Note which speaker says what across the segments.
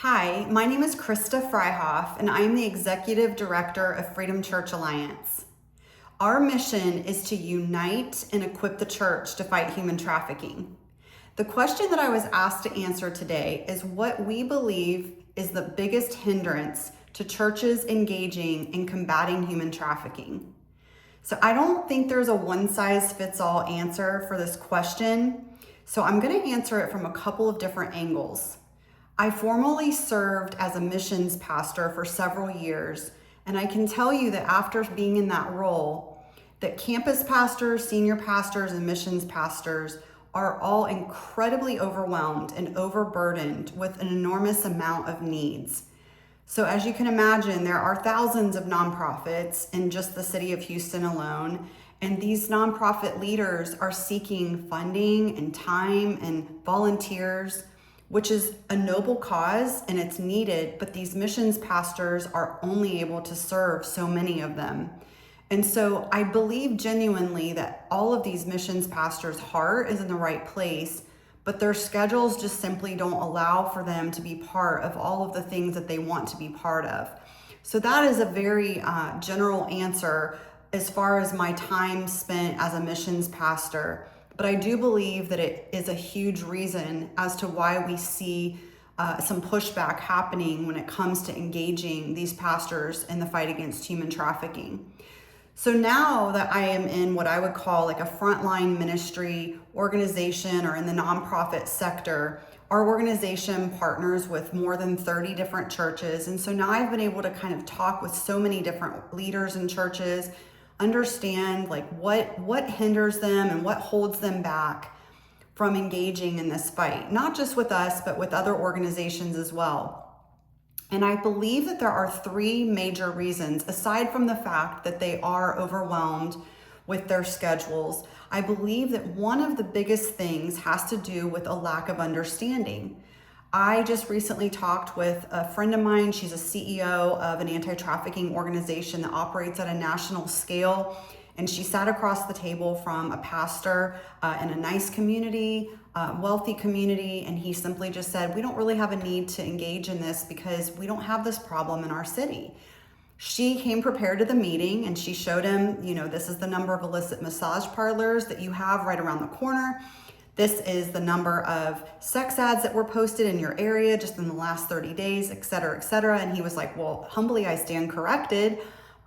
Speaker 1: Hi, my name is Krista Freihoff, and I am the Executive Director of Freedom Church Alliance. Our mission is to unite and equip the church to fight human trafficking. The question that I was asked to answer today is what we believe is the biggest hindrance to churches engaging in combating human trafficking. So I don't think there's a one-size-fits-all answer for this question, so I'm going to answer it from a couple of different angles. I formerly served as a missions pastor for several years, and I can tell you that after being in that role, that campus pastors, senior pastors, and missions pastors are all incredibly overwhelmed and overburdened with an enormous amount of needs. So as you can imagine, there are thousands of nonprofits in just the city of Houston alone, and these nonprofit leaders are seeking funding and time and volunteers, which is a noble cause and it's needed, but these missions pastors are only able to serve so many of them. And so I believe genuinely that all of these missions pastors' heart is in the right place, but their schedules just simply don't allow for them to be part of all of the things that they want to be part of. So that is a very general answer as far as my time spent as a missions pastor. But I do believe that it is a huge reason as to why we see some pushback happening when it comes to engaging these pastors in the fight against human trafficking. So now that I am in what I would call like a frontline ministry organization or in the nonprofit sector, our organization partners with more than 30 different churches. And so now I've been able to kind of talk with so many different leaders in churches, understand like what hinders them and what holds them back from engaging in this fight, not just with us, but with other organizations as well. And I believe that there are three major reasons, aside from the fact that they are overwhelmed with their schedules. I believe that one of the biggest things has to do with a lack of understanding. I just recently talked with a friend of mine. She's a CEO of an anti-trafficking organization that operates at a national scale. And she sat across the table from a pastor in a nice community, wealthy community. And he simply just said, we don't really have a need to engage in this because we don't have this problem in our city. She came prepared to the meeting and she showed him, this is the number of illicit massage parlors that you have right around the corner. This is the number of sex ads that were posted in your area just in the last 30 days, et cetera, et cetera. And he was like, well, humbly I stand corrected.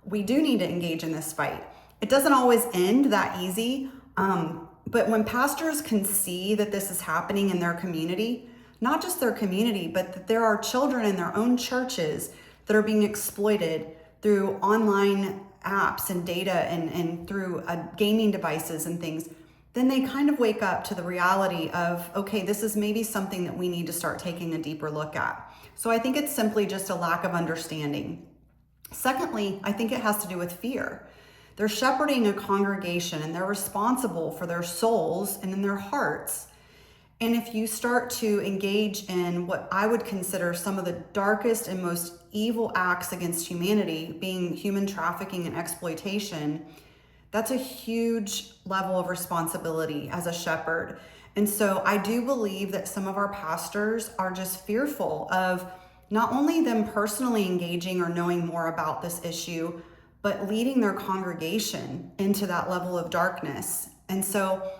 Speaker 1: We do need to engage in this fight. It doesn't always end that easy. But when pastors can see that this is happening in their community, not just their community, but that there are children in their own churches that are being exploited through online apps and data and through gaming devices and things, then they kind of wake up to the reality of, okay, this is maybe something that we need to start taking a deeper look at. So I think it's simply just a lack of understanding. Secondly, I think it has to do with fear. They're shepherding a congregation and they're responsible for their souls and in their hearts. And if you start to engage in what I would consider some of the darkest and most evil acts against humanity, being human trafficking and exploitation, that's a huge level of responsibility as a shepherd. And so I do believe that some of our pastors are just fearful of not only them personally engaging or knowing more about this issue, but leading their congregation into that level of darkness. And so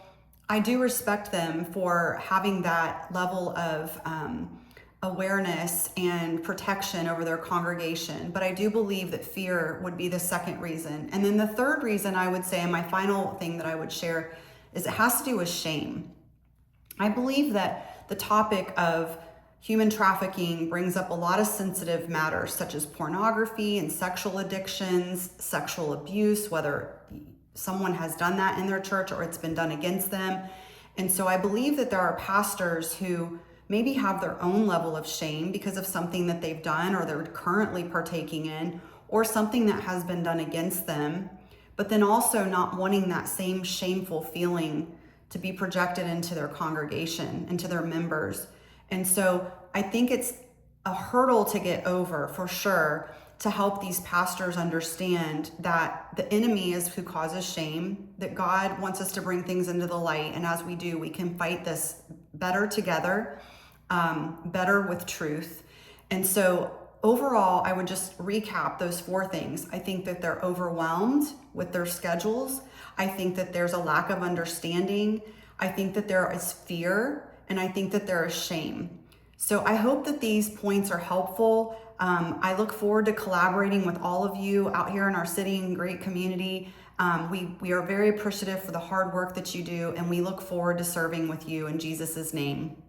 Speaker 1: I do respect them for having that level of awareness and protection over their congregation. But I do believe that fear would be the second reason. And then the third reason I would say, and my final thing that I would share, is it has to do with shame. I believe that the topic of human trafficking brings up a lot of sensitive matters such as pornography and sexual addictions, sexual abuse, whether someone has done that in their church or it's been done against them. And so I believe that there are pastors who maybe have their own level of shame because of something that they've done or they're currently partaking in, or something that has been done against them, but then also not wanting that same shameful feeling to be projected into their congregation, into their members. And so I think it's a hurdle to get over for sure, to help these pastors understand that the enemy is who causes shame, that God wants us to bring things into the light. And as we do, we can fight this better together, better with truth. And so overall, I would just recap those 4 things. I think that they're overwhelmed with their schedules. I think that there's a lack of understanding. I think that there is fear, and I think that there is shame. So I hope that these points are helpful. I look forward to collaborating with all of you out here in our city and great community. We are very appreciative for the hard work that you do, and we look forward to serving with you in Jesus' name.